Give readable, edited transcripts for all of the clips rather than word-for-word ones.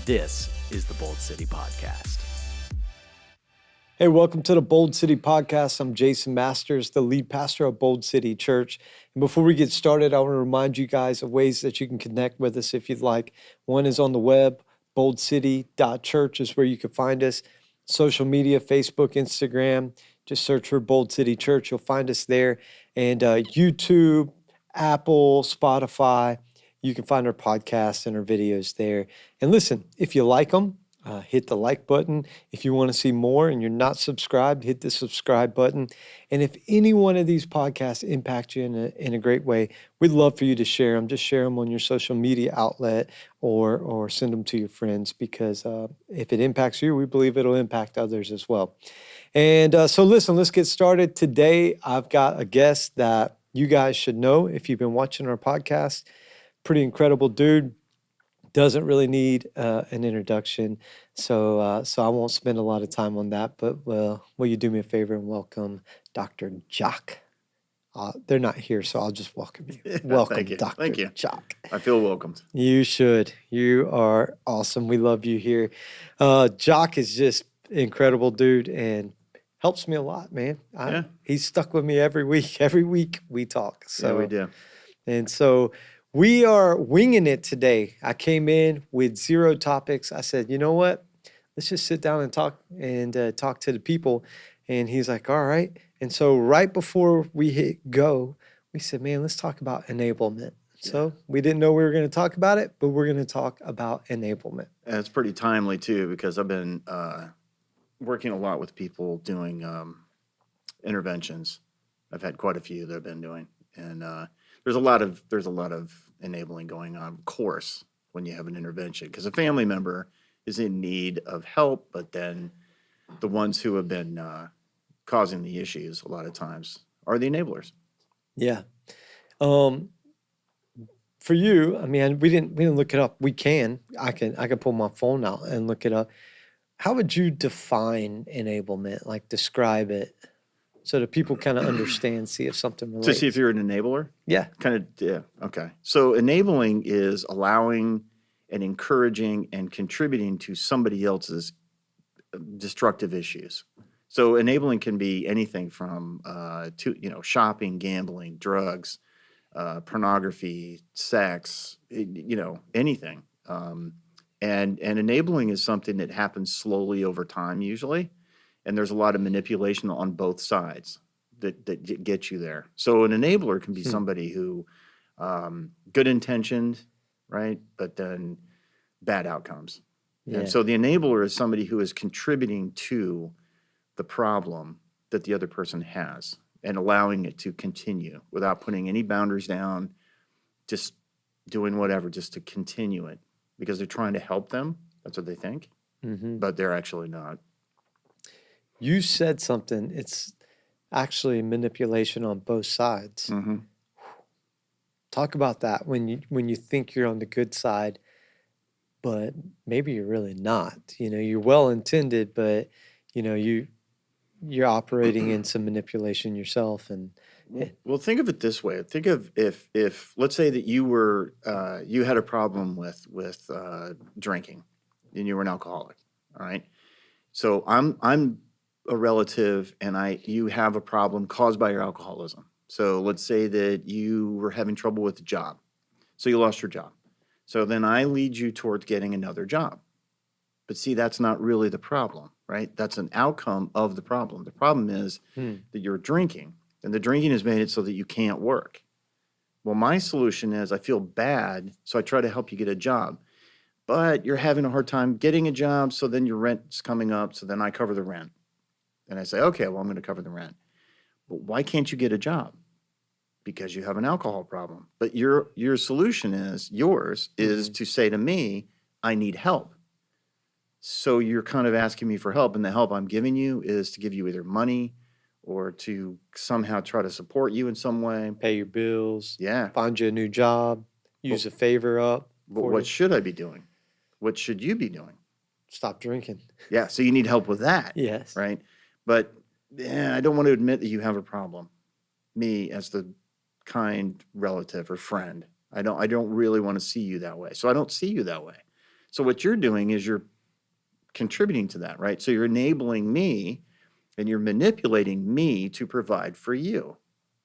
This is the Bold City Podcast. Hey, welcome to the Bold City Podcast. I'm Jason Masters, the lead pastor of Bold City Church. And before we get started, I want to remind you guys of ways that you can connect with us if you'd like. One is on the web, boldcity.church is where you can find us. Social media, Facebook, Instagram, just search for Bold City Church. You'll find us there. And YouTube, Apple, Spotify, you can find our podcasts and our videos there. And listen, if you like them, hit the like button. If you want to see more and you're not subscribed, hit the subscribe button. And if any one of these podcasts impact you in a great way, we'd love for you to share them. Just share them on your social media outlet or send them to your friends, because if it impacts you, we believe it'll impact others as well. And so listen, let's get started. Today, I've got a guest that you guys should know if you've been watching our podcast. Pretty incredible dude. Doesn't really need an introduction, so I won't spend a lot of time on that. But will you do me a favor and welcome Dr. Jacques? They're not here, so I'll just welcome you. Yeah, Welcome, thank you. Dr. Thank you. Jacques. I feel welcomed. You should. You are awesome. We love you here. Jacques is just incredible dude and helps me a lot, man. He's stuck with me every week. Every week we talk. So yeah, we do. And so we are winging it today. I came in with 0 topics. I said, you know what? Let's just sit down and talk to the people. And he's like, all right. And so right before we hit go, we said, man, let's talk about enablement. Yeah. So we didn't know we were going to talk about it, but we're going to talk about enablement. And it's pretty timely too, because I've been working a lot with people doing interventions. I've had quite a few that I've been doing, and there's a lot of enabling going on, of course, when you have an intervention, because a family member is in need of help, but then the ones who have been causing the issues a lot of times are the enablers. Yeah. For you, I mean, we didn't look it up. We can. I can pull my phone out and look it up. How would you define enablement? Like, describe it so that people kind of understand, see if something relates. To see if you're an enabler? Yeah. Okay. So enabling is allowing and encouraging and contributing to somebody else's destructive issues. So enabling can be anything from shopping, gambling, drugs, pornography, sex, anything. And enabling is something that happens slowly over time usually. And there's a lot of manipulation on both sides that get you there. So an enabler can be somebody who, good intentioned, right? But then bad outcomes. Yeah. And so the enabler is somebody who is contributing to the problem that the other person has and allowing it to continue without putting any boundaries down, just doing whatever, just to continue it because they're trying to help them. That's what they think, but they're actually not. You said something. It's actually manipulation on both sides. Mm-hmm. Talk about that when you think you're on the good side, but maybe you're really not. You're well intended, but you're operating in some manipulation yourself. And well, think of it this way. Think of if let's say that you were you had a problem with drinking, and you were an alcoholic. All right, so I'm a relative, and you have a problem caused by your alcoholism. So let's say that you were having trouble with the job. So you lost your job. So then I lead you towards getting another job. But see, that's not really the problem, right? That's an outcome of the problem. The problem is that you're drinking, and the drinking has made it so that you can't work. Well, my solution is I feel bad, so I try to help you get a job. But you're having a hard time getting a job, so then your rent's coming up, so then I cover the rent. And I say, okay, well, I'm going to cover the rent. But why can't you get a job? Because you have an alcohol problem. But your solution is to say to me, I need help. So you're kind of asking me for help, and the help I'm giving you is to give you either money or to somehow try to support you in some way. Pay your bills. Yeah. Find you a new job. Use a favor up. But what should I be doing? What should you be doing? Stop drinking. Yeah, so you need help with that. Yes. Right? But I don't want to admit that you have a problem. Me as the kind relative or friend, I don't really want to see you that way. So I don't see you that way. So what you're doing is you're contributing to that, right? So you're enabling me and you're manipulating me to provide for you.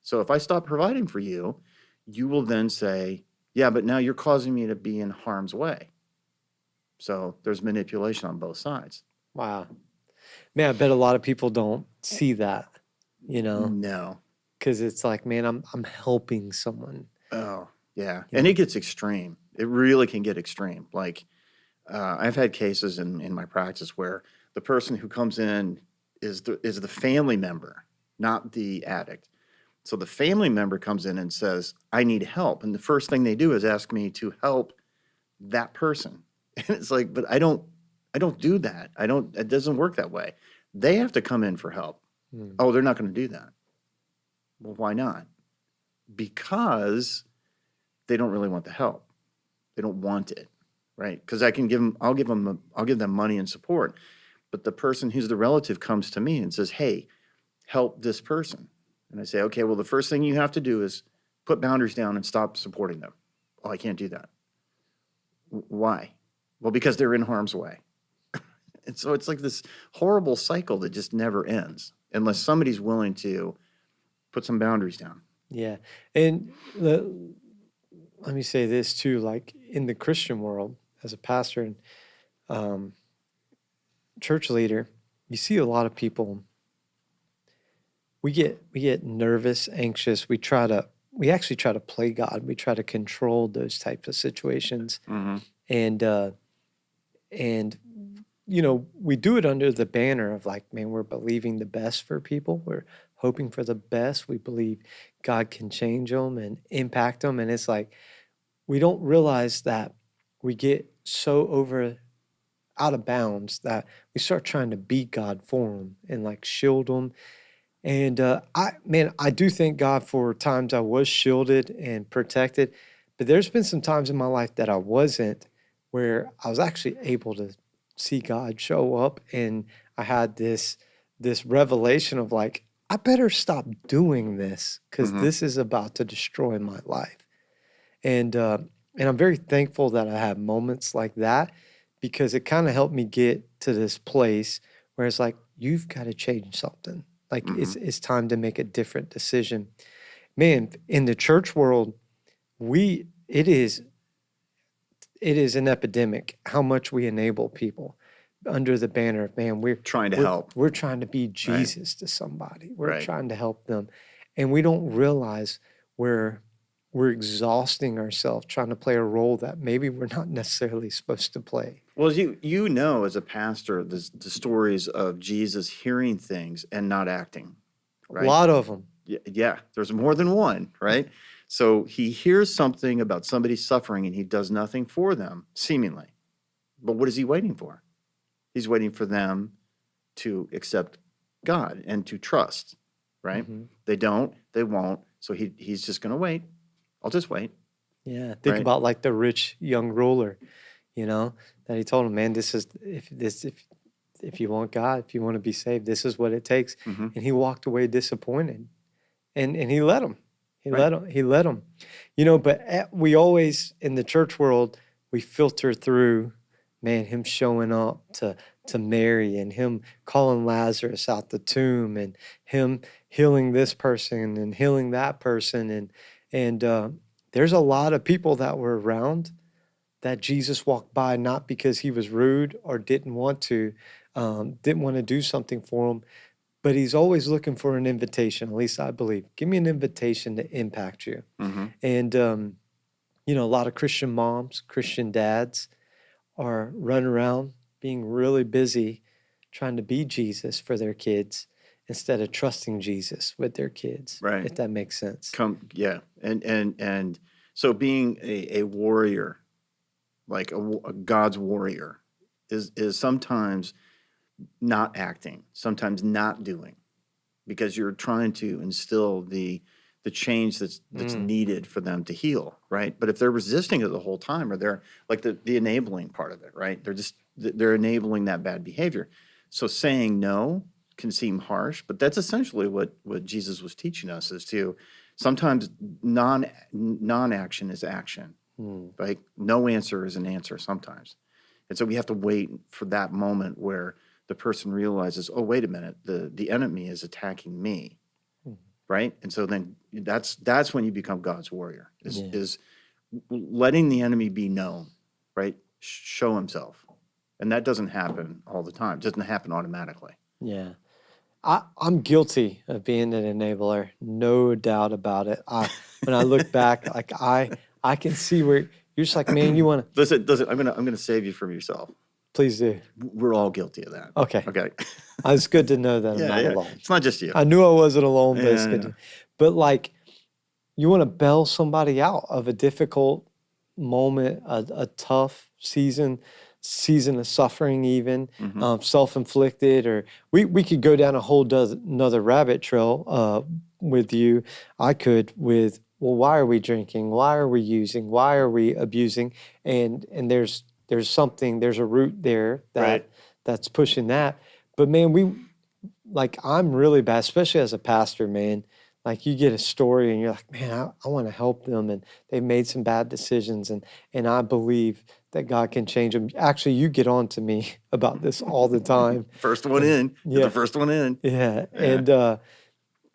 So if I stop providing for you, you will then say, yeah, but now you're causing me to be in harm's way. So there's manipulation on both sides. Wow. Man, I bet a lot of people don't see that, you know, No. because it's like, man, I'm helping someone. Oh, yeah. You And know? it gets extreme. It really can get extreme. Like I've had cases in my practice where the person who comes in is the family member, not the addict. So the family member comes in and says, I need help. And the first thing they do is ask me to help that person. And it's like, but I don't do that. It doesn't work that way. They have to come in for help. Mm. Oh, they're not going to do that. Well, why not? Because they don't really want the help. They don't want it, right? Because I'll give them money and support. But the person who's the relative comes to me and says, hey, help this person. And I say, okay, well, the first thing you have to do is put boundaries down and stop supporting them. Oh, I can't do that. Why? Well, because they're in harm's way. And so it's like this horrible cycle that just never ends unless somebody's willing to put some boundaries down. Yeah. And let me say this too, like in the Christian world, as a pastor and church leader, you see a lot of people, we get nervous, anxious. We actually try to play God. We try to control those types of situations. Mm-hmm. And you know, we do it under the banner of like, man, we're believing the best for people. We're hoping for the best. We believe God can change them and impact them. And it's like, we don't realize that we get so out of bounds that we start trying to be God for them and like shield them. And I do thank God for times I was shielded and protected, but there's been some times in my life that I wasn't, where I was actually able to see God show up, and I had this revelation of like, I better stop doing this because Mm-hmm. this is about to destroy my life. And I'm very thankful that I have moments like that, because it kind of helped me get to this place where it's like, you've got to change something. Like Mm-hmm. it's time to make a different decision. Man, in the church world, it is an epidemic how much we enable people under the banner of, man, Trying to help. we're trying to be Jesus to somebody. We're Right. trying to help them. And we don't realize we're exhausting ourselves trying to play a role that maybe we're not necessarily supposed to play. Well, you know, as a pastor, the stories of Jesus hearing things and not acting, right? A lot of them. Yeah, there's more than one, right? So he hears something about somebody suffering and he does nothing for them, seemingly. But what is he waiting for? He's waiting for them to accept God and to trust, right? Mhm. They don't, they won't. So he's just going to wait. I'll just wait. Yeah. Think Right. about like the rich young ruler, you know, that he told him, man, if you want God, if you want to be saved, this is what it takes. Mm-hmm. And he walked away disappointed. And he let him. Right. He let him. You know, but we always in the church world, we filter through, man, him showing up to Mary and him calling Lazarus out the tomb and him healing this person and healing that person. And there's a lot of people that were around that Jesus walked by, not because he was rude or didn't want to do something for them, but he's always looking for an invitation. At least I believe. Give me an invitation to impact you. Mm-hmm. And you know, a lot of Christian moms, Christian dads are running around being really busy trying to be Jesus for their kids instead of trusting Jesus with their kids. Right. If that makes sense. Yeah. And so being a warrior, like a God's warrior, is sometimes not acting, sometimes not doing, because you're trying to instill the change that's needed for them to heal, right? But if they're resisting it the whole time, or they're like the enabling part of it, right? They're enabling that bad behavior. So saying no can seem harsh, but that's essentially what Jesus was teaching us, is to sometimes non-action is action. Like no answer is an answer sometimes. And so we have to wait for that moment where the person realizes, oh, wait a minute, the enemy is attacking me, right? And so then that's when you become God's warrior, is letting the enemy be known, right? Show himself. And that doesn't happen all the time. It doesn't happen automatically. Yeah. I'm guilty of being an enabler, no doubt about it. When I look back, like I can see where you're just like, man, you want to. Listen. I'm gonna save you from yourself. Please do. We're all guilty of that. Okay. Okay. It's good to know that I'm not Yeah. alone. It's not just you. I knew I wasn't alone, but it's Yeah, good. yeah. But like, you want to bail somebody out of a difficult moment, a tough season of suffering, even self-inflicted, or we could go down a whole another rabbit trail with you. I could with, well, why are we drinking? Why are we using? Why are we abusing? And there's a root there Right. that's pushing that. But man, I'm really bad, especially as a pastor, man. Like you get a story and you're like, man, I want to help them, and they've made some bad decisions, and I believe that God can change them. Actually, you get on to me about this all the time. First one in. You're Yeah. the first one in. Yeah, Yeah.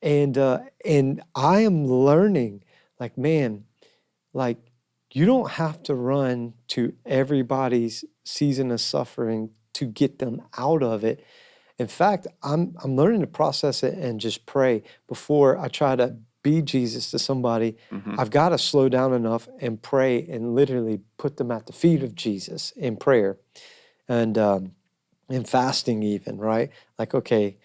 and I am learning, like, man, like you don't have to run to everybody's season of suffering to get them out of it. In fact, I'm learning to process it and just pray before I try to be Jesus to somebody. I've got to slow down enough and pray and literally put them at the feet of Jesus in prayer and in fasting even, right? Like, okay,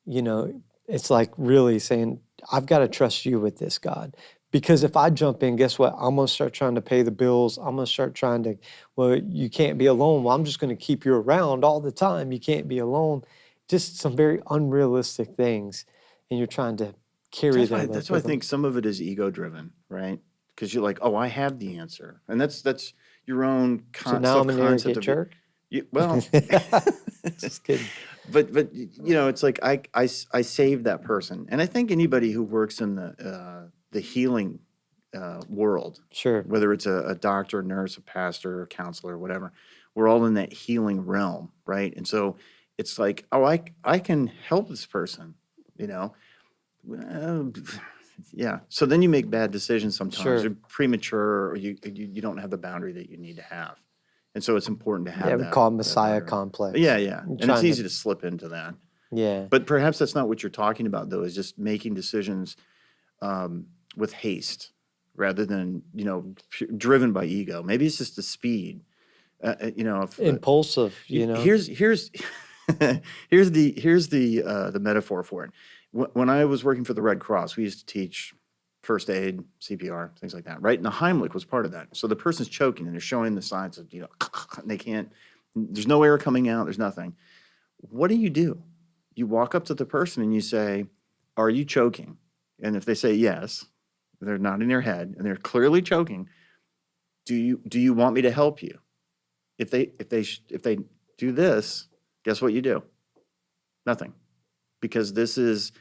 it's like really saying, I've got to trust you with this, God. Because if I jump in, guess what? I'm going to start trying to pay the bills. I'm going to start trying to, well, you can't be alone. Well, I'm just going to keep you around all the time. You can't be alone. Just some very unrealistic things. And you're trying to carry that. That's why I think some of it is ego driven, right? Because you're like, oh, I have the answer. And that's your own So now I'm an self-concept arrogant of jerk? well, Just kidding. but it's like I saved that person. And I think anybody who works in the healing world, Sure. whether it's a doctor, nurse, a pastor, a counselor, whatever, we're all in that healing realm, right? And so it's like, oh, I can help this person, Well, yeah. So then you make bad decisions sometimes. Sure. You're premature, or you don't have the boundary that you need to have. And so it's important to have Yeah, we that. call it that Messiah boundary. complex. Yeah. You're And it's trying easy to slip into that. Yeah. But perhaps that's not what you're talking about, though, is just making decisions with haste rather than, driven by ego. Maybe it's just the speed. Impulsive, Here's here's the metaphor for it. When I was working for the Red Cross, we used to teach first aid, CPR, things like that, right? And the Heimlich was part of that. So the person's choking and they're showing the signs of, they can't, there's no air coming out, there's nothing. What do? You walk up to the person and you say, are you choking? And if they say yes, they're nodding their head and they're clearly choking. Do you want me to help you? If they do this, guess what you do? Nothing, because this is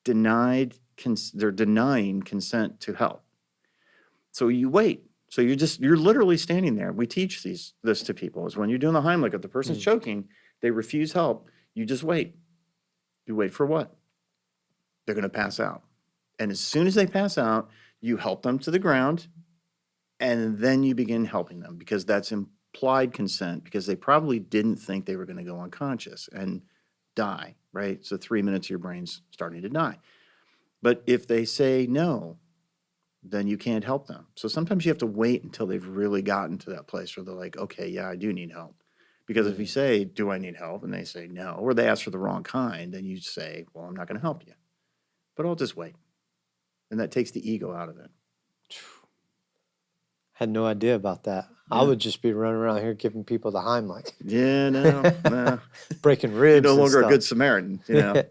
they're denying consent to help. So you wait. So you're literally standing there. We teach this to people, is when you're doing the Heimlich, if the person's choking, they refuse help, you just wait. You wait for what? They're going to pass out. And as soon as they pass out, you help them to the ground, and then you begin helping them, because that's implied consent, because they probably didn't think they were going to go unconscious and die, right? So 3 minutes, your brain's starting to die. But if they say no, then you can't help them. So sometimes you have to wait until they've really gotten to that place where they're like, okay, yeah, I do need help. Because if you say, do I need help? And they say no, or they ask for the wrong kind, then you say, well, I'm not going to help you, but I'll just wait. And that takes the ego out of it. Had no idea about that. Yeah. I would just be running around here giving people the Heimlich. Yeah, no. Breaking ribs. You're no longer and a stuff. good Samaritan,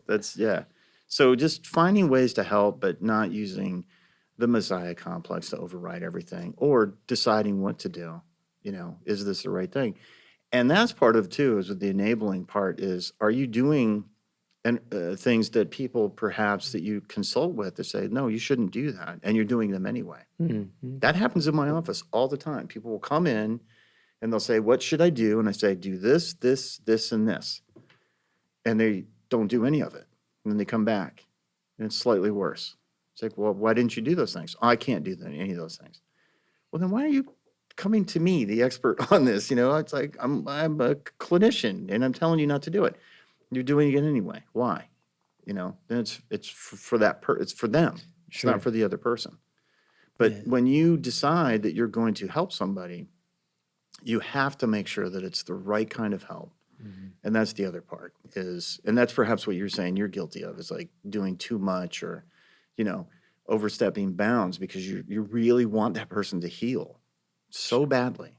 that's, yeah. So just finding ways to help, but not using the Messiah complex to override everything, or deciding what to do. Is this the right thing? And that's part of too, is with the enabling part, is, are you doing things that people perhaps that you consult with to say, no, you shouldn't do that, and you're doing them anyway. Mm-hmm. That happens in my office all the time. People will come in And they'll say, what should I do? And I say, do this, this, this, and this. And they don't do any of it. And then they come back and it's slightly worse. It's like, well, why didn't you do those things? Oh, I can't do any of those things. Well, then why are you coming to me, the expert on this? It's like, I'm a clinician and I'm telling you not to do it. You're doing it anyway. Why? Then it's for that it's for them. It's Sure. not for the other person. But Yeah. when you decide that you're going to help somebody, you have to make sure that it's the right kind of help. Mhm. And that's the other part and that's perhaps what you're saying you're guilty of, is like doing too much or, overstepping bounds because you really want that person to heal so badly.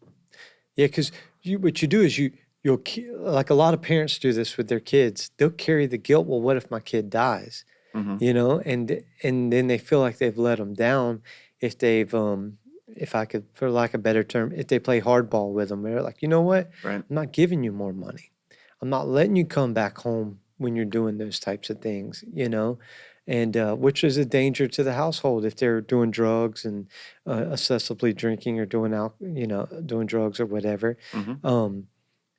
Yeah, because what you do is like a lot of parents do this with their kids. They'll carry the guilt. Well, what if my kid dies? Mhm. And then they feel like they've let them down if they've if I could, for lack of a better term, if they play hardball with them. They're like, you know what? Right. I'm not giving you more money. I'm not letting you come back home when you're doing those types of things, and which is a danger to the household if they're doing drugs and excessively drinking or doing drugs or whatever. Mhm. Um,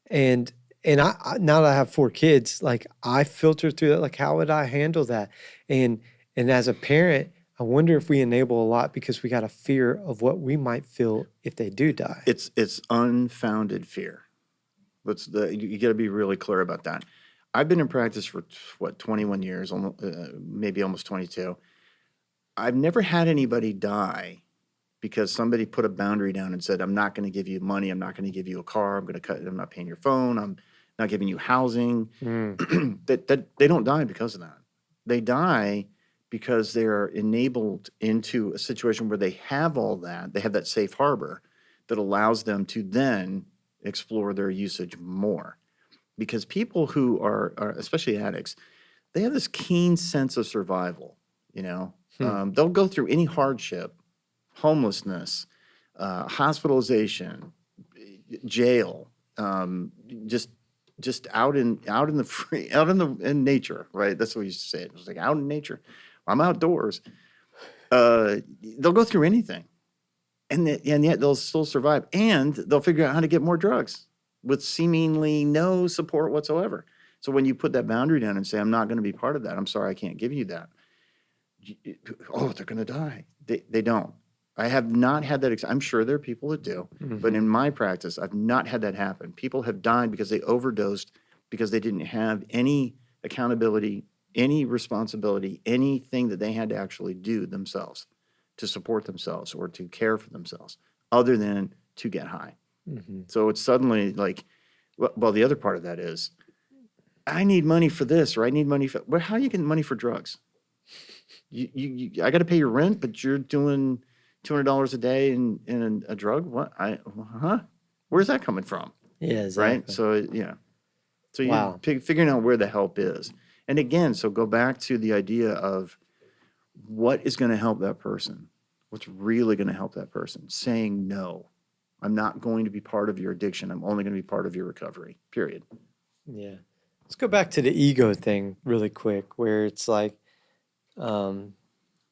and now that I have 4 kids, like I filter through that, like how would I handle that? And as a parent, I wonder if we enable a lot because we got a fear of what we might feel if they do die. It's unfounded fear. You got to be really clear about that. I've been in practice for 21 years, maybe almost 22. I've never had anybody die because somebody put a boundary down and said, I'm not going to give you money. I'm not going to give you a car. I'm not paying your phone. I'm not giving you housing. Mm, that they don't die because of that. They die because they're enabled into a situation where they have all that. They have that safe harbor that allows them to then explore their usage more. Because people who are especially addicts, they have this keen sense of survival. They'll go through any hardship, homelessness, hospitalization, jail, just out in the free, in nature, right? That's what we used to say. It was like out in nature. I'm outdoors. They'll go through anything, and yet they'll still survive, and they'll figure out how to get more drugs with seemingly no support whatsoever. So when you put that boundary down and say, I'm not going to be part of that, I'm sorry, I can't give you that. Oh, they're going to die. They don't. I have not had that. I'm sure there are people that do, but in my practice, I've not had that happen. People have died because they overdosed, because they didn't have any accountability, any responsibility, anything that they had to actually do themselves to support themselves or to care for themselves other than to get high. mhm. So it's suddenly like, well, the other part of that is, I need money for this, or I need money for, well, how are you getting money for drugs? I got to pay your rent, but you're doing $200 a day in a drug. What? Where's that coming from? Yeah, Right. exactly. So yeah. So you Wow. figuring out where the help is, and again, so go back to the idea of what is going to help that person. What's really going to help that person? Saying no. I'm not going to be part of your addiction. I'm only going to be part of your recovery. Period. Yeah. Let's go back to the ego thing really quick, where it's like, in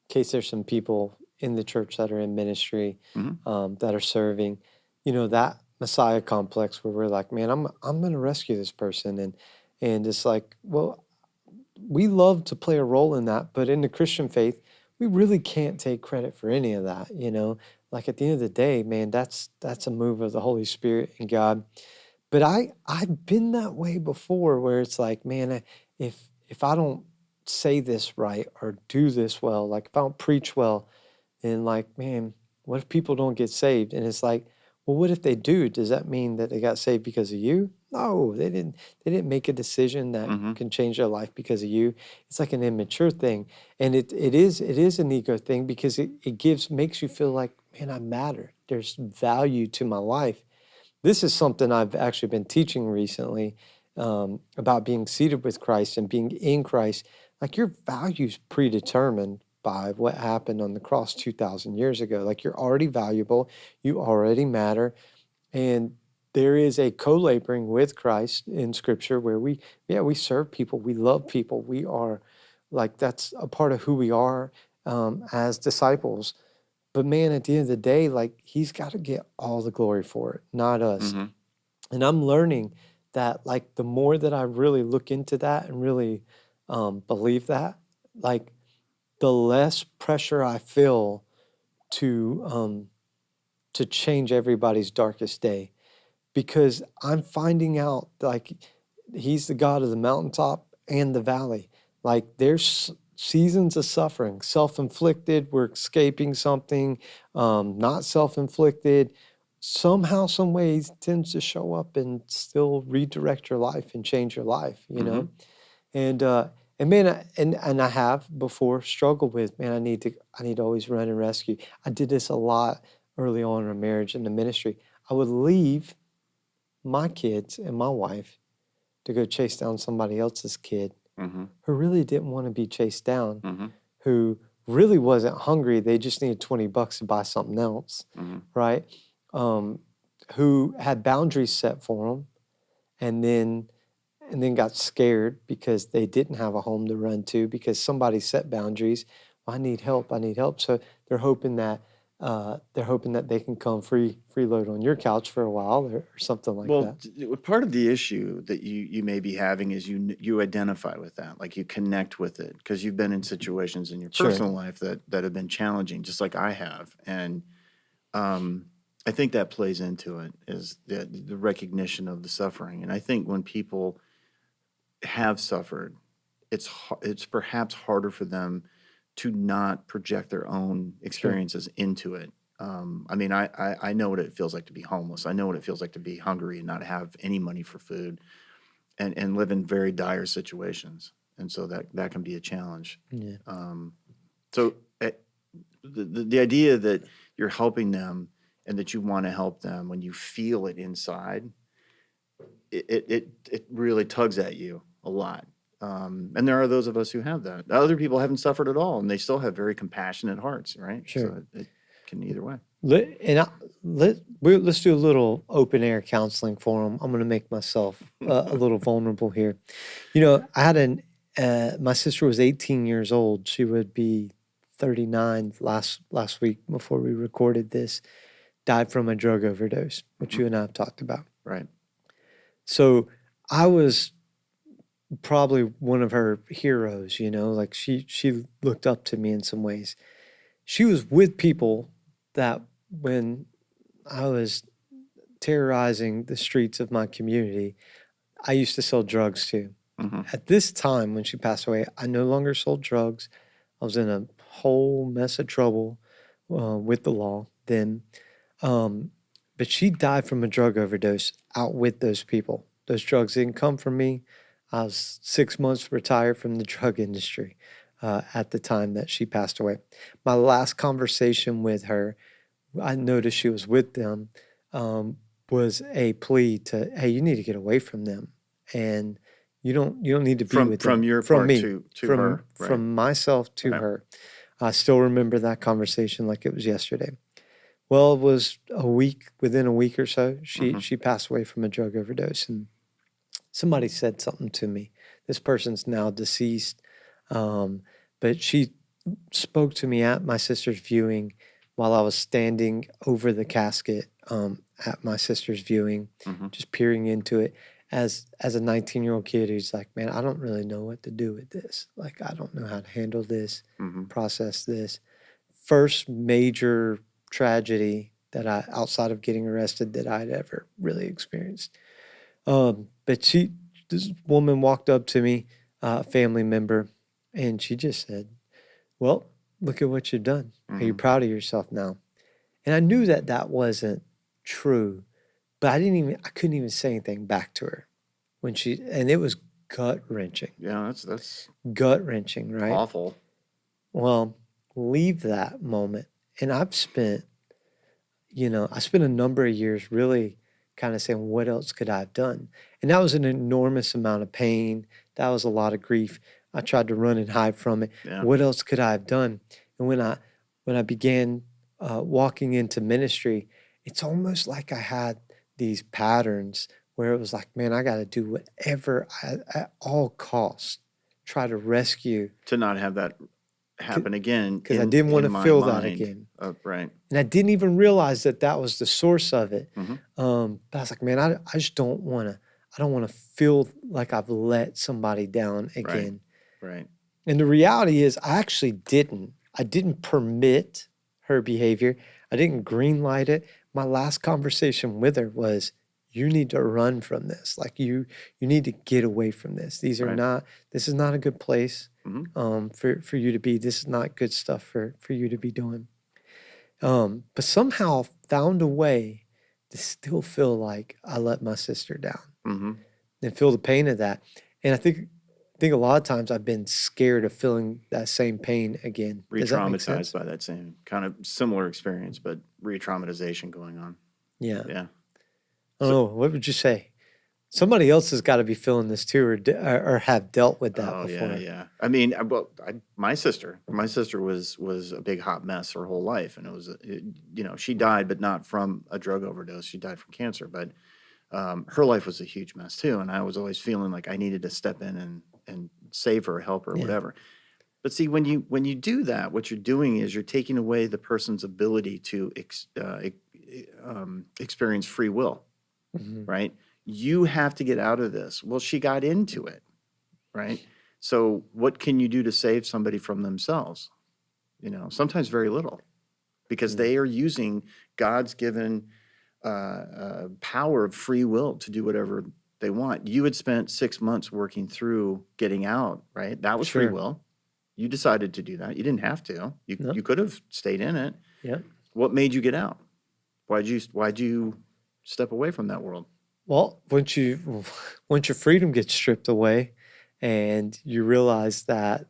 case there's some people in the church that are in ministry, Mhm. that are serving, that Messiah complex where we're like, man, I'm going to rescue this person, and it's like, well, we love to play a role in that, but in the Christian faith, we really can't take credit for any of that. Like at the end of the day, man, that's a move of the Holy Spirit and God. But I've been that way before, where it's like, man, if I don't say this right or do this well, like if I don't preach well, then like, man, what if people don't get saved? And it's like, well, what if they do? Does that mean that they got saved because of you? No, they didn't. They didn't make a decision that Mhm. can change their life because of you. It's like an immature thing, and it is an ego thing because it makes you feel like, man, I matter. There's value to my life. This is something I've actually been teaching recently, about being seated with Christ and being in Christ. Like your value's predetermined by what happened on the cross 2,000 years ago. Like you're already valuable, you already matter, and there is a co-laboring with Christ in Scripture where we serve people, we love people, we are like that's a part of who we are, as disciples. But man, at the end of the day, like he's got to get all the glory for it, not us. Mm-hmm. And I'm learning that like the more that I really look into that and really believe that, like the less pressure I feel to change everybody's darkest day, because I'm finding out like he's the God of the mountaintop and the valley. Like there's seasons of suffering, self-inflicted. We're escaping something, not self-inflicted. Somehow, some ways, tends to show up and still redirect your life and change your life. You Mm-hmm. know, and man, and I have before struggled with, man, I need to always run and rescue. I did this a lot early on in our marriage and the ministry. I would leave my kids and my wife to go chase down somebody else's kid Mm-hmm. who really didn't want to be chased down, Mm-hmm. who really wasn't hungry. They just needed $20 to buy something else, Mm-hmm. right? Who had boundaries set for them, and then got scared because they didn't have a home to run to because somebody set boundaries. Well, I need help. I need help. So they're hoping that they can come freeload on your couch for a while or something like Well, that. part of the issue that you may be having is you identify with that, like you connect with it because you've been in situations in your Sure. personal life that have been challenging, just like I have, and I think that plays into it is the recognition of the suffering, and I think when people have suffered, it's perhaps harder for them to not project their own experiences into it. I mean, I know what it feels like to be homeless. I know what it feels like to be hungry and not have any money for food and live in very dire situations. And so that can be a challenge. Yeah. So the idea that you're helping them and that you want to help them when you feel it inside, it really tugs at you a lot. And there are those of us who have that. Other people haven't suffered at all, and they still have very compassionate hearts, right? Sure. So it can either way. Let's do a little open air counseling for them. I'm going to make myself a little vulnerable here. You know, I had my sister was 18 years old. She would be 39 last week before we recorded this. Died from a drug overdose, which you and I have talked about. Right. So I was probably one of her heroes. You know, like she looked up to me in some ways. She was with people that when I was terrorizing the streets of my community, I used to sell drugs to. Mm-hmm. At this time, when she passed away, I no longer sold drugs. I was in a whole mess of trouble with the law then. But she died from a drug overdose out with those people. Those drugs didn't come from me. I was 6 months retired from the drug industry at the time that she passed away. My last conversation with her, I noticed she was with them, was a plea to, hey, you need to get away from them, and you don't need to be with them. From your From part me, to from her, right? from myself to Okay. her. I still remember that conversation like it was yesterday. Well, it was within a week or so, she passed away from a drug overdose, and somebody said something to me. This person's now deceased, but she spoke to me at my sister's viewing while I was standing over the casket at my sister's viewing, Mm-hmm. just peering into it as a 19-year-old kid who's like, man, I don't really know what to do with this. Like, I don't know how to handle this, Mm-hmm. process this. First major tragedy that outside of getting arrested, that I'd ever really experienced. But this woman walked up to me, a family member, and she just said, well, look at what you've done. Are you Mm-hmm. proud of yourself now? And I knew that wasn't true, but I couldn't even say anything back to her and it was gut wrenching, Yeah, that's right? awful. Well, leave that moment. And I spent a number of years really kind of saying, what else could I have done? And that was an enormous amount of pain. That was a lot of grief. I tried to run and hide from it. Yeah. What else could I have done? And when I began walking into ministry, it's almost like I had these patterns where it was like, man, I got to do whatever at all costs, try to rescue. To not have that happen again because I didn't want in to my feel that mind. again. Right. And I didn't even realize that that was the source of it. Mm-hmm. But I was like, man, I just don't want to. I don't want to feel like I've let somebody down again. Right. And the reality is, I actually didn't. I didn't permit her behavior. I didn't green light it. My last conversation with her was, "You need to run from this. Like you need to get away from this. These are Right. not. This is not a good place Mm-hmm. for you to be. This is not good stuff for you to be doing." But somehow found a way to still feel like I let my sister down Mm-hmm. and feel the pain of that. And I think a lot of times I've been scared of feeling that same pain again. Does that make sense? Re-traumatized by that same kind of similar experience, but re-traumatization going on. Yeah. Yeah. I don't know. What would you say? Somebody else has got to be feeling this too, or have dealt with that Oh before. yeah. I mean, my sister was a big hot mess her whole life, and she died, but not from a drug overdose. She died from cancer, but her life was a huge mess too, and I was always feeling like I needed to step in and save her, help her, Yeah. whatever. But see, when you do that, what you're doing is you're taking away the person's ability to experience free will, Mhm. right? You have to get out of this. Well, she got into it, right? So what can you do to save somebody from themselves? Sometimes very little, because they are using God's given power of free will to do whatever they want. You had spent 6 months working through getting out, right? That was free Sure. will. You decided to do that. You didn't have to. No. You could have stayed in it. Yeah. What made you get out? Why'd you step away from that world? Well, once your freedom gets stripped away, and you realize that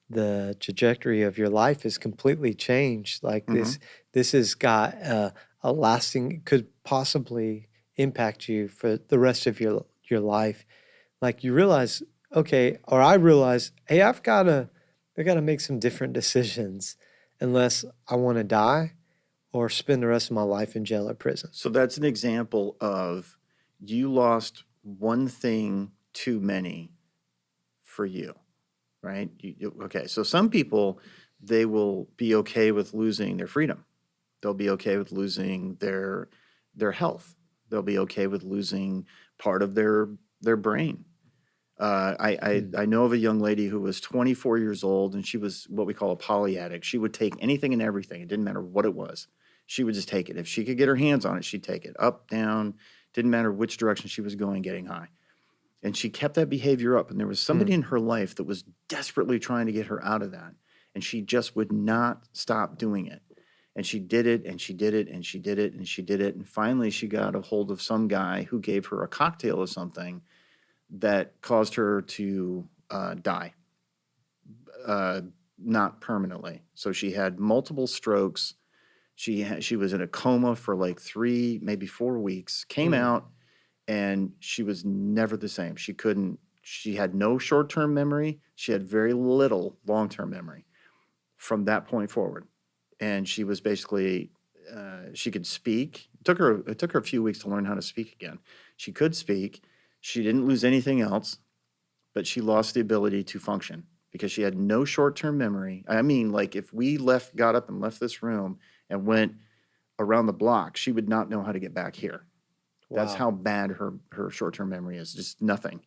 the trajectory of your life is completely changed, like this has got a lasting, could possibly impact you for the rest of your life. Like you realize, okay, or I realize, hey, I gotta make some different decisions, unless I want to die or spend the rest of my life in jail or prison. So that's an example of you lost one thing too many for you, right? Okay, so some people, they will be okay with losing their freedom. They'll be okay with losing their health. They'll be okay with losing part of their brain. I know of a young lady who was 24 years old, and she was what we call a poly addict. She would take anything and everything. It didn't matter what it was. She would just take it. If she could get her hands on it, she'd take it. Up, down, didn't matter which direction she was going, getting high. And she kept that behavior up. And there was somebody in her life that was desperately trying to get her out of that. And she just would not stop doing it. And she did it, and she did it, and she did it, and she did it. And finally, she got a hold of some guy who gave her a cocktail of something that caused her to die, not permanently. So she had multiple strokes. She was in a coma for like 3, maybe 4 weeks, came out, and she was never the same. She had no short-term memory. She had very little long-term memory from that point forward. And she was basically, she could speak. It took her a few weeks to learn how to speak again. She could speak. She didn't lose anything else, but she lost the ability to function because she had no short-term memory. I mean, like if we got up and left this room and went around the block, she would not know how to get back here. That's how bad her short-term memory is, just nothing.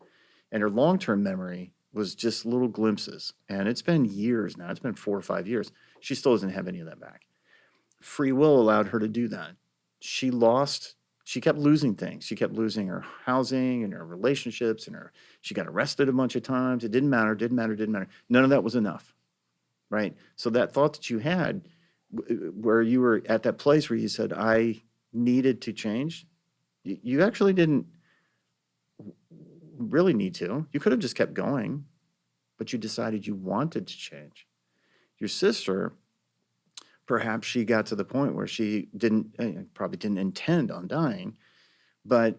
And her long-term memory was just little glimpses. And it's been years now. It's been 4 or 5 years. She still doesn't have any of that back. Free will allowed her to do that. She kept losing things. She kept losing her housing and her relationships, and she got arrested a bunch of times. It didn't matter. None of that was enough, right? So that thought that you had, where you were at that place where you said, I needed to change, you actually didn't really need to. You could have just kept going, but you decided you wanted to change. Your sister, perhaps she got to the point where she probably didn't intend on dying, but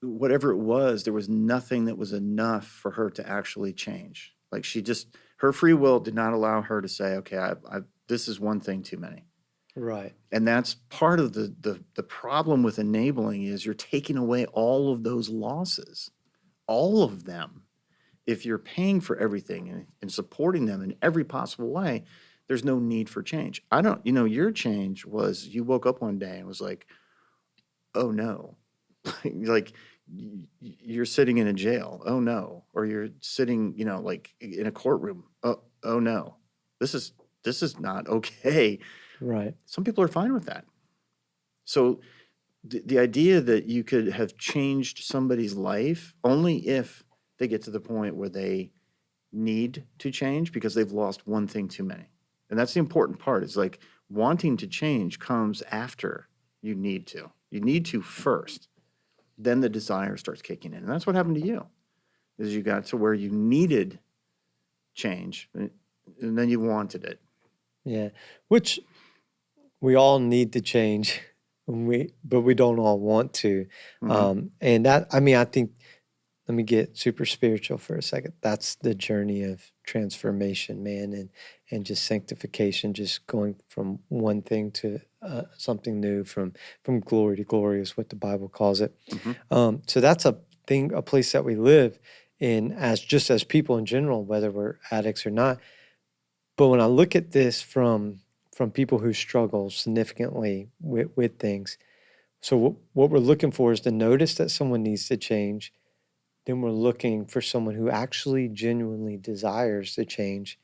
whatever it was, there was nothing that was enough for her to actually change. Like her free will did not allow her to say, okay, this is one thing too many. Right. And that's part of the problem with enabling is you're taking away all of those losses, all of them. if you're paying for everything and supporting them in every possible way, there's no need for change. I don't, your change was you woke up one day and was like, oh no, like you're sitting in a jail. Oh no. Or you're sitting, like in a courtroom. Oh no, this is not okay. Right. Some people are fine with that. So the idea that you could have changed somebody's life only if they get to the point where they need to change because they've lost one thing too many. And that's the important part. Is like wanting to change comes after you need to. You need to first. Then the desire starts kicking in. And that's what happened to you. Is you got to where you needed change and then you wanted it. Yeah. Which we all need to change, but we don't all want to. And that, I think, let me get super spiritual for a second. That's the journey of transformation, man, and just sanctification, just going from one thing to something new, from glory to glory is what the Bible calls it. So that's a place that we live in as people in general, whether we're addicts or not. But when I look at this from people who struggle significantly with things, so what we're looking for is to notice that someone needs to change. Then we're looking for someone who actually genuinely desires to change.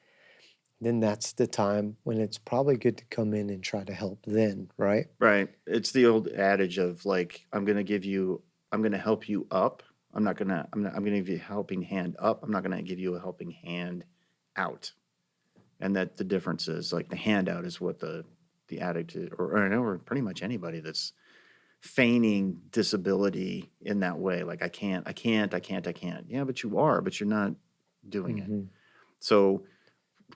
Then that's the time when it's probably good to come in and try to help then, right? Right. It's the old adage of like, I'm going to help you up. I'm going to give you a helping hand up. I'm not going to give you a helping hand out. And that the difference is like the handout is what the addict or pretty much anybody that's feigning disability in that way. Like I can't. Yeah, but you are, but you're not doing it. So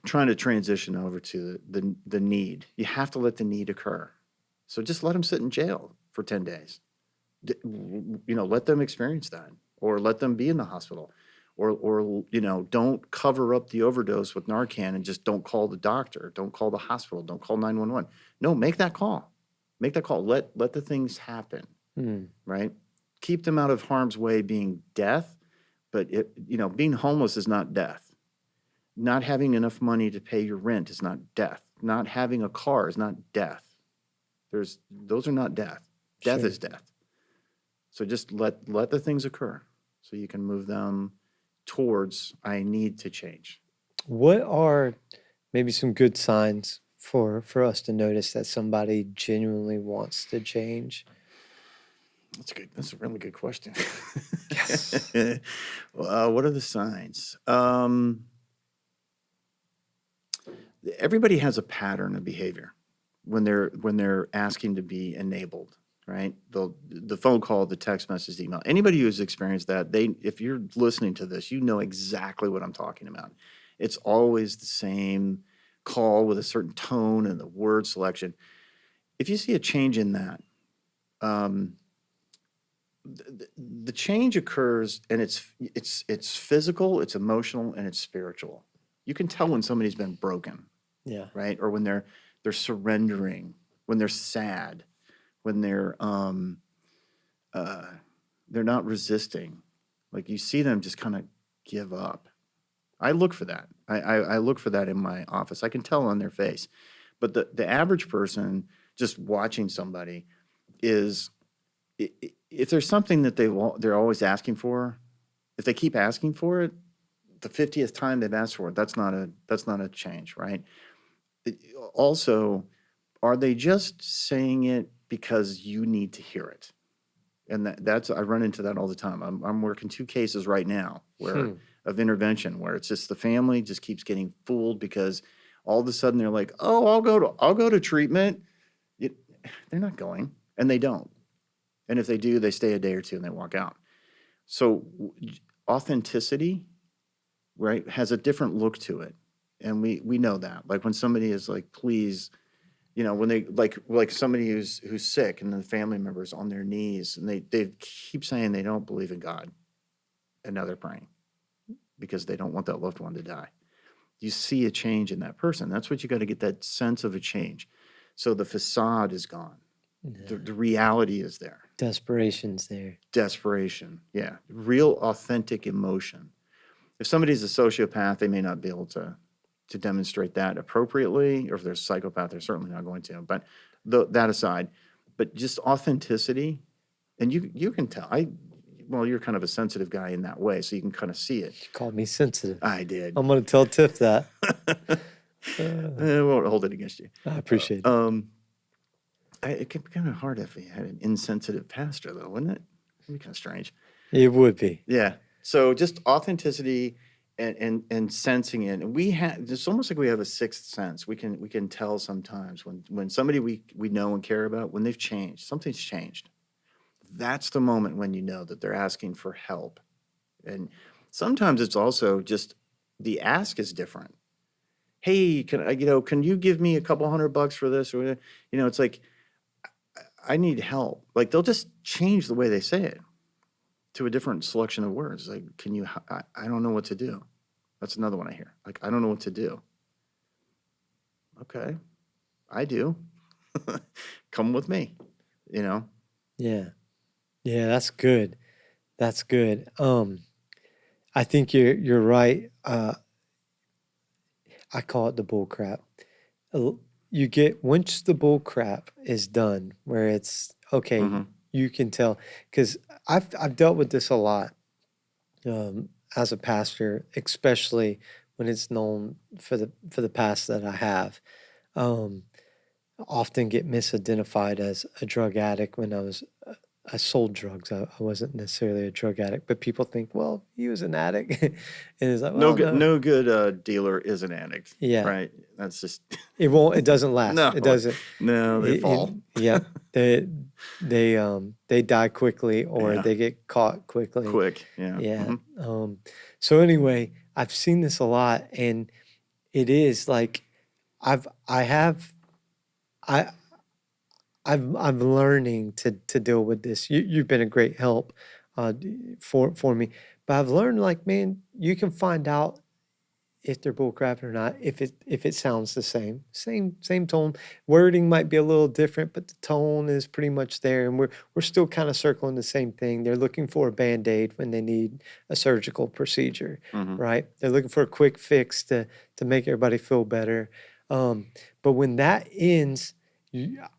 trying to transition over to the need. You have to let the need occur. So just let them sit in jail for 10 days. Let them experience that, or let them be in the hospital, or don't cover up the overdose with Narcan and just don't call the doctor, don't call the hospital, don't call 911. No, make that call. Make that call. Let the things happen, right? Keep them out of harm's way being death, but being homeless is not death. Not having enough money to pay your rent is not death. Not having a car is not death. Those are not death. Death is death. So just let the things occur so you can move them towards I need to change. What are maybe some good signs for us to notice that somebody genuinely wants to change? That's good. That's a really good question. Yes. What are the signs? Everybody has a pattern of behavior when they're asking to be enabled, right? The phone call, the text message, the email. Anybody who's experienced that, if you're listening to this, you know exactly what I'm talking about. It's always the same call with a certain tone and the word selection. If you see a change in that, the change occurs, and it's physical, it's emotional, and it's spiritual. You can tell when somebody's been broken, right? Or when they're surrendering, when they're sad, when they're not resisting. Like you see them just kind of give up. I look for that. I look for that in my office. I can tell on their face. But the average person just watching somebody is, if there's something that they're always asking for, if they keep asking for it, the 50th time they've asked for it, that's not a change, right? Also, are they just saying it because you need to hear it? And that's I run into that all the time. I'm working 2 cases right now of intervention where it's just the family just keeps getting fooled because all of a sudden they're like, oh, I'll go to treatment. They're not going, and they don't. And if they do, they stay a day or 2 and they walk out. So authenticity, right, has a different look to it. And we know that. Like when somebody is like, please, when they like somebody who's sick and the family members on their knees and they keep saying they don't believe in God, and now they're praying because they don't want that loved one to die. You see a change in that person. That's what you got to get, that sense of a change. So the facade is gone. Yeah. The reality is there. Desperation's there. Desperation, yeah. Real authentic emotion. if somebody's a sociopath, they may not be able to demonstrate that appropriately, or if they're a psychopath, they're certainly not going to. But that aside, but just authenticity, and you can tell. Well, you're kind of a sensitive guy in that way, so you can kind of see it. You called me sensitive. I did. I'm going to tell Tiff that. I won't hold it against you. I appreciate it. It could be kind of hard if you had an insensitive pastor, though, wouldn't it? It'd be kind of strange. It would be. Yeah. So just authenticity and sensing it. And it's almost like we have a sixth sense. We can tell sometimes when somebody we know and care about, when they've changed, something's changed. That's the moment when you know that they're asking for help. And sometimes it's also just the ask is different. Hey, can you give me a couple $100 for this? Or, it's like, I need help. Like they'll just change the way they say it to a different selection of words. Like, I don't know what to do. That's another one I hear. Like, I don't know what to do. Okay, I do. Come with me, Yeah. Yeah, that's good. That's good. I think you're right. I call it the bull crap. You get, once the bull crap is done, where it's okay, you can tell, because I've dealt with this a lot as a pastor, especially when it's known for the past that I have. Often get misidentified as a drug addict when I sold drugs. I wasn't necessarily a drug addict, but people think, well, he was an addict, and it's like, well, no good dealer is an addict. Yeah. Right. That's just it doesn't last. No. It doesn't. No, they fall. Yeah. They die quickly, or they get caught quickly. Quick. Yeah. Yeah. So anyway, I've seen this a lot, and it is like I'm learning to deal with this. You've been a great help for me, but I've learned, like, man, you can find out if they're bullcrapping or not if it sounds the same tone. Wording might be a little different, but the tone is pretty much there, and we're still kind of circling the same thing. They're looking for a Band-Aid when they need a surgical procedure, right? They're looking for a quick fix to make everybody feel better. But when that ends,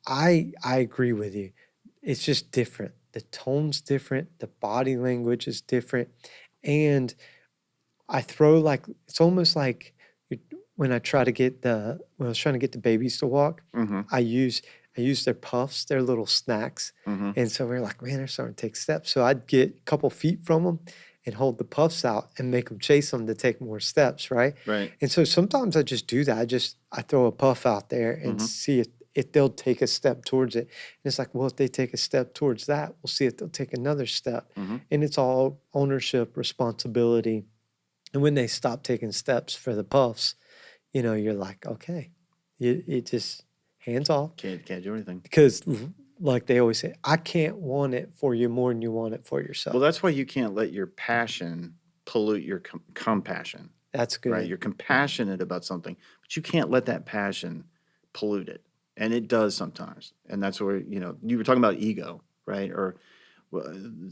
I agree with you. It's just different. The tone's different. The body language is different. And I throw, like, it's almost like when I was trying to get the babies to walk, I use their puffs, their little snacks. And so we're like, man, they're starting to take steps. So I'd get a couple feet from them and hold the puffs out and make them chase them to take more steps, right? Right. And so sometimes I just do that. I throw a puff out there and see if they'll take a step towards it. And it's like, well, if they take a step towards that, we'll see if they'll take another step. And it's all ownership, responsibility. And when they stop taking steps for the puffs, you're like, okay, it just hands off. Can't do anything. Because, like they always say, I can't want it for you more than you want it for yourself. Well, that's why you can't let your passion pollute your compassion. That's good. Right? You're compassionate about something, but you can't let that passion pollute it. And it does sometimes. And that's where, you were talking about ego, right? Or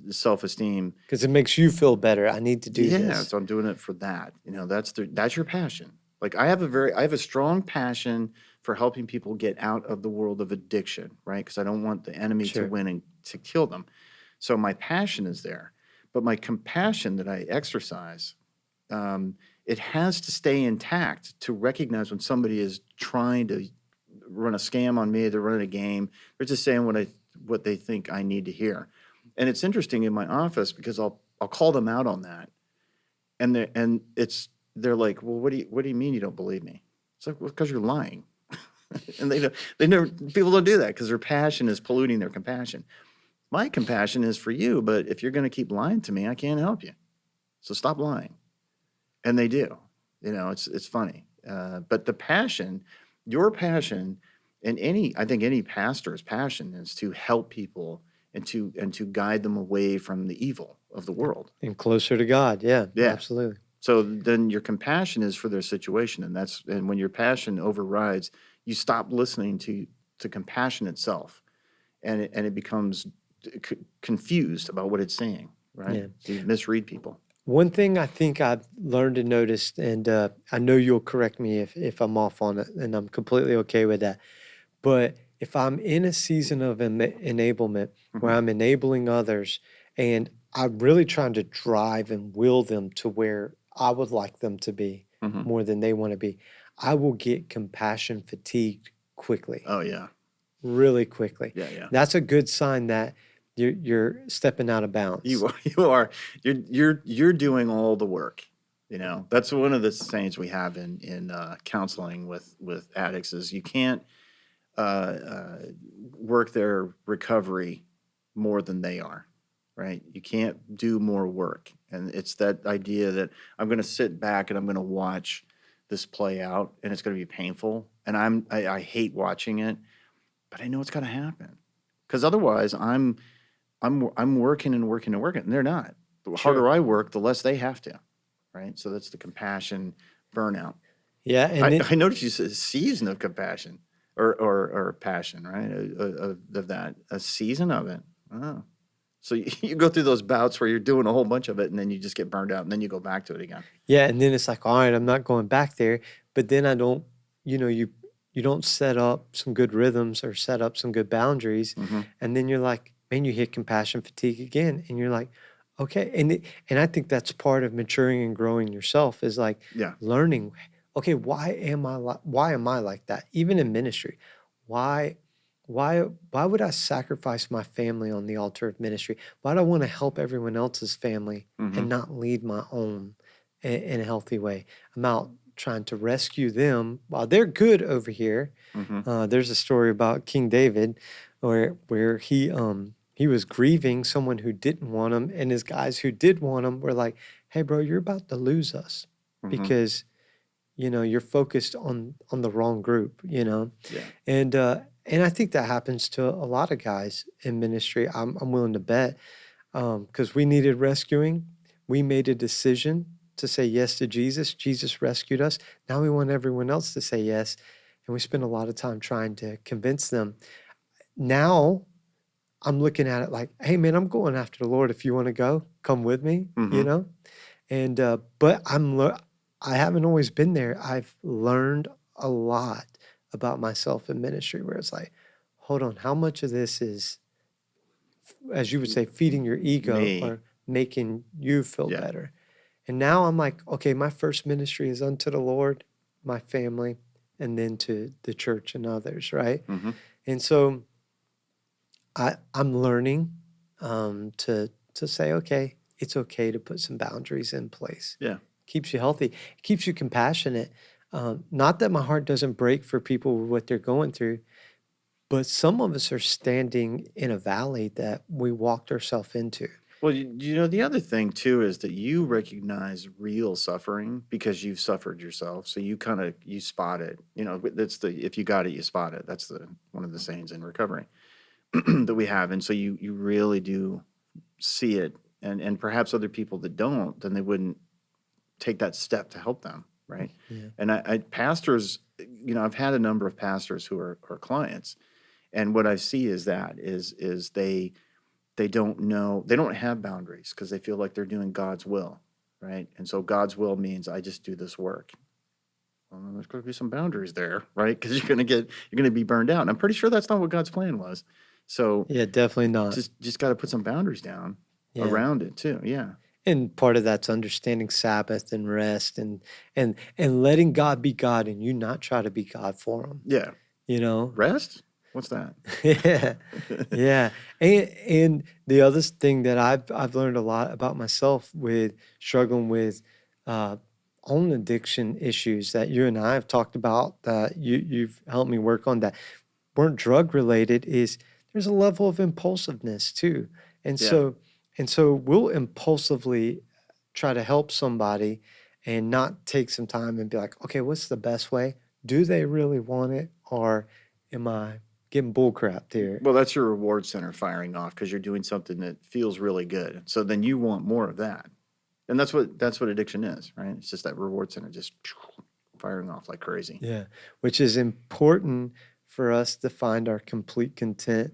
self-esteem. Because it makes you feel better. I need to do this. Yeah, so I'm doing it for that. That's your passion. Like I have a strong passion for helping people get out of the world of addiction, right? Because I don't want the enemy to win and to kill them. So my passion is there. But my compassion that I exercise, it has to stay intact to recognize when somebody is trying to run a scam on me, they're running a game, they're just saying what they think I need to hear. And it's interesting in my office because I'll call them out on that, and they're like, well, what do you mean you don't believe me? It's like, well, because you're lying. And people don't do that because their passion is polluting their compassion. My compassion is for you, but if you're going to keep lying to me, I can't help you. So stop lying. And they do. It's funny. But the passion, your passion, and I think any pastor's passion is to help people and to guide them away from the evil of the world. And closer to God. Yeah. Absolutely. So then your compassion is for their situation. And when your passion overrides, you stop listening to compassion itself. And it becomes confused about what it's saying, right? Yeah. So you misread people. One thing I think I've learned and noticed, and I know you'll correct me if I'm off on it, and I'm completely okay with that. But if I'm in a season of enablement where Mhm. I'm enabling others and I'm really trying to drive and will them to where I would like them to be Mhm. more than they want to be, I will get compassion fatigued quickly, Oh yeah. really quickly. Yeah, yeah. That's a good sign that you're stepping out of bounds. You are you're doing all the work. You know, that's one of the sayings we have in counseling with addicts is you can't uh, uh, work their recovery more than they are, right? You can't do more work, and it's that idea that I'm going to sit back and I'm going to watch this play out, and it's going to be painful, and I hate watching it, but I know it's going to happen because otherwise I'm working and working and working, and they're not. The Sure. harder I work, the less they have to, right? So that's the compassion burnout. Yeah. And I noticed you said season of compassion or passion, right? Of that, a season of it. Oh. So you go through those bouts where you're doing a whole bunch of it and then you just get burned out and then you go back to it again. yeah, and then it's like, all right, I'm not going back there. But then I don't, you don't set up some good rhythms or set up some good boundaries, Hmm. and then you're like, man, you hit compassion fatigue again, and you're like, okay, and I think that's part of maturing and growing yourself is like Yeah. learning, okay, why am I like that? Even in ministry, why why would I sacrifice my family on the altar of ministry? Why do I want to help everyone else's family and Hmm. not lead my own in a healthy way? I'm out trying to rescue them while they're good over here. Hmm. There's a story about King David where he was grieving someone who didn't want him, and his guys who did want him were like, "Hey, bro, you're about to lose us Hmm. because you're focused on the wrong group." Yeah. And I think that happens to a lot of guys in ministry. I'm willing to bet because we needed rescuing. We made a decision to say yes to Jesus. Jesus rescued us. Now we want everyone else to say yes. And we spend a lot of time trying to convince them. Now I'm looking at it like, hey, man, I'm going after the Lord. If you want to go, come with me, Hmm. And, but I haven't always been there. I've learned a lot about myself in ministry where it's like, hold on, how much of this is as you would say, feeding your ego Me. or making you feel Yeah. better. And now I'm like, okay, my first ministry is unto the Lord, my family, and then to the church and others, right? Hmm. And so I'm learning to say, okay, it's okay to put some boundaries in place. Yeah. Keeps you healthy, keeps you compassionate. Not that my heart doesn't break for people with what they're going through, but some of us are standing in a valley that we walked ourselves into. Well, you know, the other thing too is that you recognize real suffering because you've suffered yourself. So you kind of you spot it. You know, that's the if you got it, you spot it. That's the one of the sayings in recovery that we have. And so you really do see it. And perhaps other people that don't, then they wouldn't take that step to help them, right? Yeah. And I pastors, you know, I've had a number of pastors who are clients, and what I see is that they don't know they don't have boundaries because they feel like they're doing God's will, right? And so God's will means I just do this work. Well, then there's going to be some boundaries there, right? Because you're going to be burned out. And I'm pretty sure that's not what God's plan was. So Yeah, definitely not. just got to put some boundaries down Yeah. around it too. Yeah, And part of that's understanding Sabbath and rest and letting God be God and you not try to be God for him, yeah. you know? Rest? What's that? Yeah. Yeah. And the other thing that I've learned a lot about myself with struggling with uh own addiction issues that you and I have talked about that you've helped me work on that weren't drug related is there's a level of impulsiveness too. And Yeah. so and so we'll impulsively try to help somebody and not take some time and be like, okay, what's the best way? Do they really want it? Or am I getting bull crapped here? Well, that's your reward center firing off because you're doing something that feels really good. So then you want more of that. And that's what addiction is, right? It's just that reward center just firing off like crazy. Yeah. Which is important for us to find our complete contentment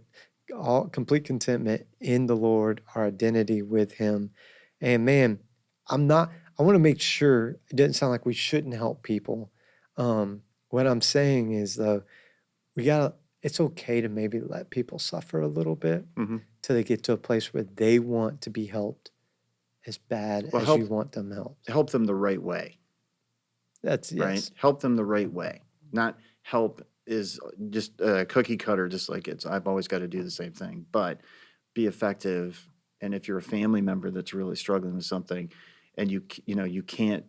in the Lord, our identity with Him. And man, I want to make sure it doesn't sound like we shouldn't help people. What I'm saying is though, it's okay to maybe let people suffer a little bit Hmm. till they get to a place where they want to be helped as bad Well, as you want them helped. help them the right way, That's right? yes. Help them the right way. Not help is just a cookie cutter, just like I've always got to do the same thing, but be effective. And if you're a family member that's really struggling with something and you can't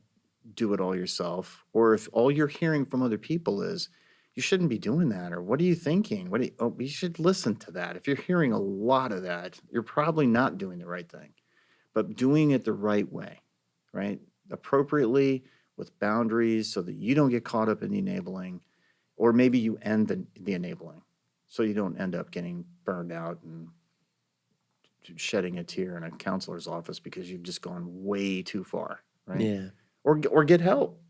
do it all yourself, or if all you're hearing from other people is, you shouldn't be doing that, or what are you thinking? You should listen to that. If you're hearing a lot of that, you're probably not doing the right thing, but doing it the right way, right? Appropriately with boundaries so that you don't get caught up in the enabling, or maybe you end the enabling so you don't end up getting burned out and shedding a tear in a counselor's office because you've just gone way too far, right? Yeah. Or get help.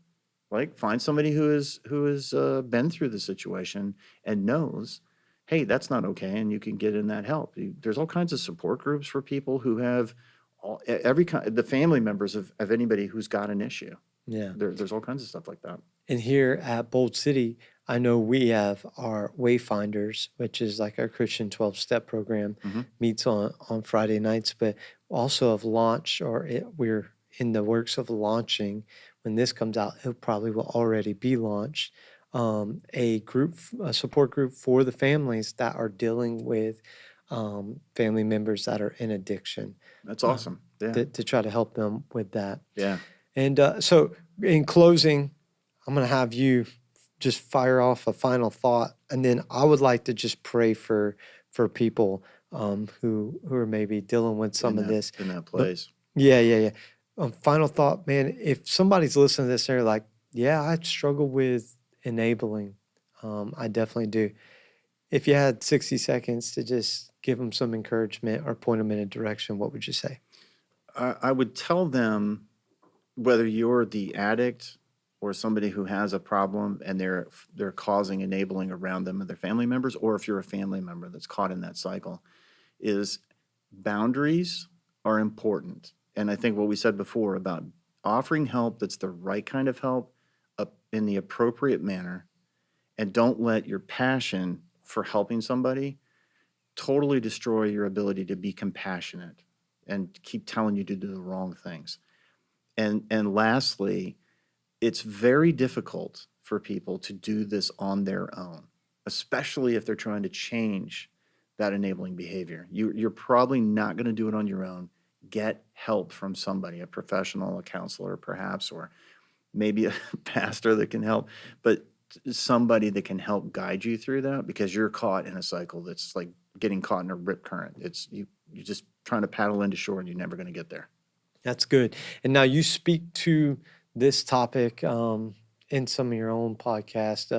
Like find somebody who has been through the situation and knows, hey, that's not okay, and you can get in that help. There's all kinds of support groups for people who have every kind, the family members of anybody who's got an issue. Yeah. There's all kinds of stuff like that. And here at Bold City, I know we have our Wayfinders, which is like our Christian 12-step program, meets on Friday nights, but also have launched, we're in the works of launching. When this comes out, it probably will already be launched. A support group for the families that are dealing with family members that are in addiction. That's awesome. Yeah. To try to help them with that. Yeah. And so, in closing, I'm going to have you just fire off a final thought, and then I would like to just pray for people who are maybe dealing with some of this. In that But place. yeah. Final thought, man. If somebody's listening to this, they're like, "Yeah, I struggle with enabling. I definitely do." If you had 60 seconds to just give them some encouragement or point them in a direction, what would you say? I would tell them, whether you're the addict or somebody who has a problem and they're causing enabling around them and their family members, or if you're a family member that's caught in that cycle, is boundaries are important. And I think what we said before about offering help that's the right kind of help in the appropriate manner, and don't let your passion for helping somebody totally destroy your ability to be compassionate and keep telling you to do the wrong things. And lastly, it's very difficult for people to do this on their own, especially if they're trying to change that enabling behavior. You're probably not going to do it on your own. Get help from somebody, a professional, a counselor perhaps, or maybe a pastor that can help, but somebody that can help guide you through that, because you're caught in a cycle that's like getting caught in a rip current. You're just trying to paddle into shore and you're never going to get there. That's good. And now you speak to this topic in some of your own podcasts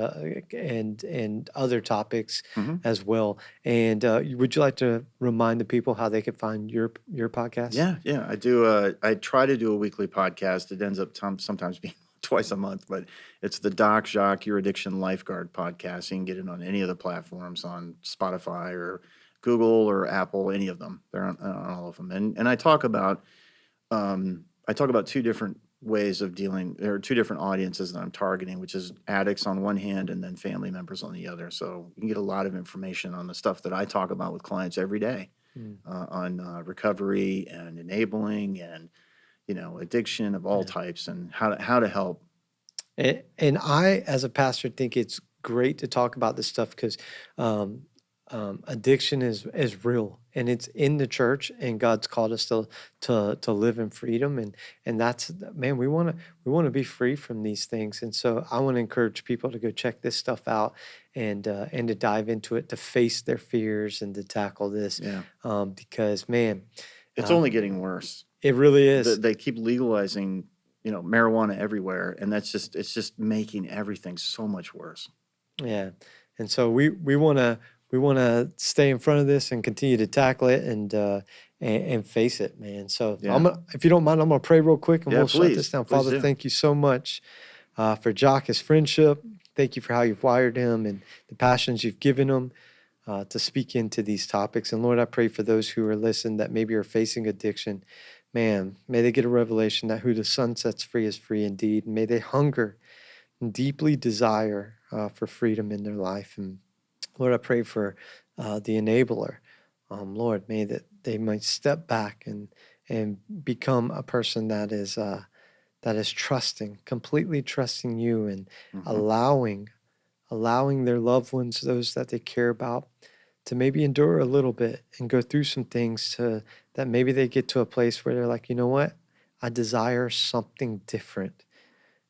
and other topics as well. And would you like to remind the people how they could find your podcast? Yeah, I do. I try to do a weekly podcast. It ends up sometimes being twice a month, but it's the Jacques, Your Addiction Lifeguard podcast. You can get it on any of the platforms, on Spotify or Google or Apple, any of them. They're on all of them. And I talk about two different ways of dealing. There are two different audiences that I'm targeting, which is addicts on one hand and then family members on the other. So you can get a lot of information on the stuff that I talk about with clients every day on recovery and enabling and addiction of all types, and how to help. And I, as a pastor, think it's great to talk about this stuff because addiction is real, and it's in the church, and God's called us to live in freedom, and that's, man, we want to be free from these things. And so I want to encourage people to go check this stuff out and to dive into it, to face their fears and to tackle this. Because, man, it's only getting worse. It really is. They keep legalizing marijuana everywhere, and it's just making everything so much worse. Yeah. And so we want to stay in front of this and continue to tackle it and face it, man. So if you don't mind, I'm gonna pray real quick and we'll shut this down. Father, thank you so much for Jacques, his friendship. Thank you for how you've wired him and the passions you've given him to speak into these topics. And Lord, I pray for those who are listening that maybe are facing addiction. man, may they get a revelation that who the Son sets free is free indeed. And may they hunger and deeply desire for freedom in their life. And Lord, I pray for the enabler. Lord, may that they might step back and become a person that is trusting, completely trusting you, and allowing their loved ones, those that they care about, to maybe endure a little bit and go through some things that maybe they get to a place where they're like, you know what? I desire something different.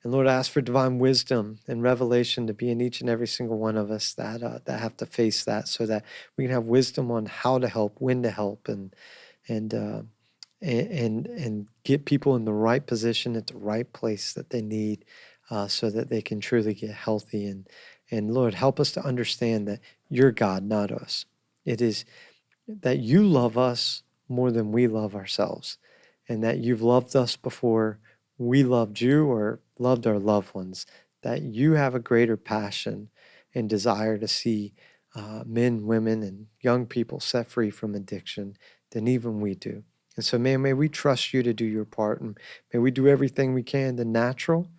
And Lord, I ask for divine wisdom and revelation to be in each and every single one of us that have to face that, so that we can have wisdom on how to help, when to help, and get people in the right position at the right place that they need, so that they can truly get healthy. And Lord, help us to understand that you're God, not us. It is that you love us more than we love ourselves, and that you've loved us before we loved you or loved our loved ones, that you have a greater passion and desire to see men, women, and young people set free from addiction than even we do. And so, man, may we trust you to do your part, and may we do everything we can, the natural,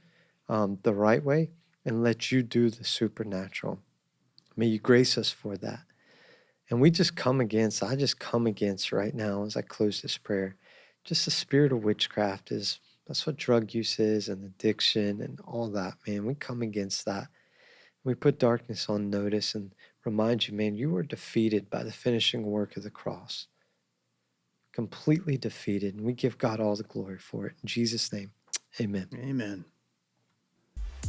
the right way, and let you do the supernatural. May you grace us for that. And I just come against right now as I close this prayer, just the spirit of witchcraft. That's what drug use is, and addiction and all that, man. We come against that. We put darkness on notice and remind you, man, you were defeated by the finishing work of the cross. Completely defeated. And we give God all the glory for it. In Jesus' name, amen. Amen.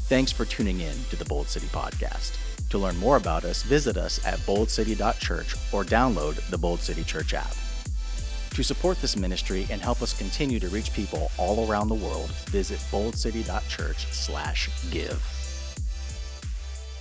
Thanks for tuning in to the Bold City Podcast. To learn more about us, visit us at boldcity.church or download the Bold City Church app. To support this ministry and help us continue to reach people all around the world, visit boldcity.church/give.